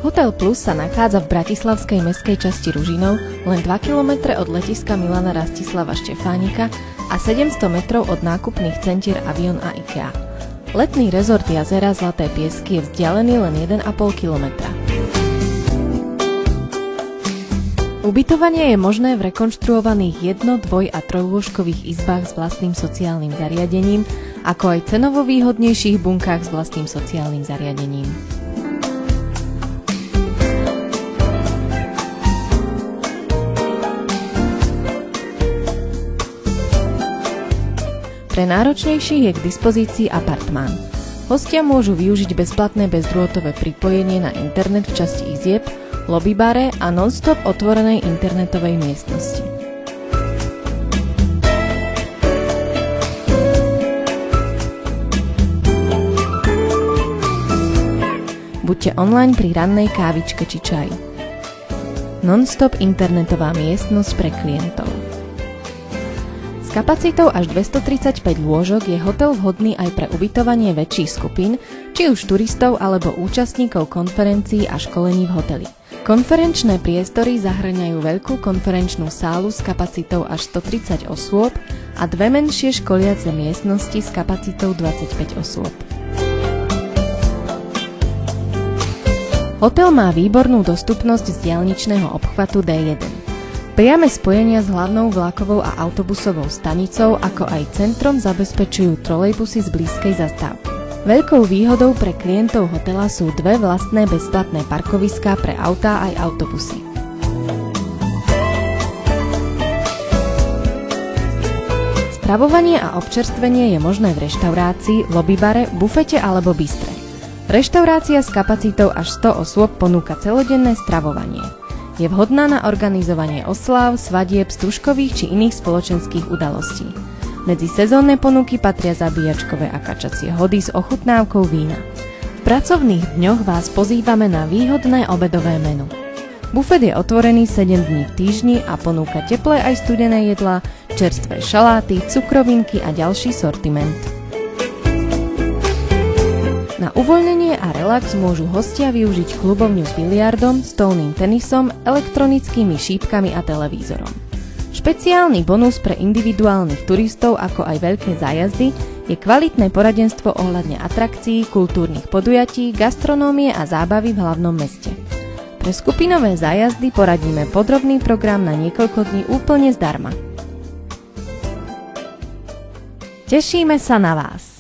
Hotel Plus sa nachádza v bratislavskej mestskej časti Ružinov, len 2 km od letiska Milana Rastislava Štefánika a 700 metrov od nákupných centier Avion a IKEA. Letný rezort jazera Zlaté piesky je vzdialený len 1,5 kilometra. Ubytovanie je možné v rekonštruovaných 1-, 2- a 3-lôžkových izbách s vlastným sociálnym zariadením, ako aj cenovo výhodnejších bunkách s vlastným sociálnym zariadením. Pre náročnejších je k dispozícii apartmán. Hostia môžu využiť bezplatné bezdrôtové pripojenie na internet v časti izieb, lobbybare a non-stop otvorenej internetovej miestnosti. Buďte online pri rannej kávičke či čaji. Non-stop internetová miestnosť pre klientov. S kapacitou až 235 lôžok je hotel vhodný aj pre ubytovanie väčších skupín, či už turistov alebo účastníkov konferencií a školení v hoteli. Konferenčné priestory zahŕňajú veľkú konferenčnú sálu s kapacitou až 130 osôb a dve menšie školiace miestnosti s kapacitou 25 osôb. Hotel má výbornú dostupnosť z diaľničného obchvatu D1. Priame spojenia s hlavnou vlakovou a autobusovou stanicou, ako aj centrom zabezpečujú trolejbusy z blízkej zastávky. Veľkou výhodou pre klientov hotela sú dve vlastné bezplatné parkoviská pre autá aj autobusy. Stravovanie a občerstvenie je možné v reštaurácii, lobbybare, bufete alebo bistre. Reštaurácia s kapacitou až 100 osôb ponúka celodenné stravovanie. Je vhodná na organizovanie osláv, svadieb, stužkových či iných spoločenských udalostí. Medzi sezónne ponuky patria zabíjačkové a kačacie hody s ochutnávkou vína. V pracovných dňoch vás pozývame na výhodné obedové menu. Bufet je otvorený 7 dní v týždni a ponúka teplé aj studené jedlá, čerstvé šaláty, cukrovinky a ďalší sortiment. Na uvoľnenie a relax môžu hostia využiť klubovňu s biliardom, stolným tenisom, elektronickými šípkami a televízorom. Špeciálny bonus pre individuálnych turistov ako aj veľké zájazdy je kvalitné poradenstvo ohľadne atrakcií, kultúrnych podujatí, gastronómie a zábavy v hlavnom meste. Pre skupinové zájazdy poradíme podrobný program na niekoľko dní úplne zdarma. Tešíme sa na vás!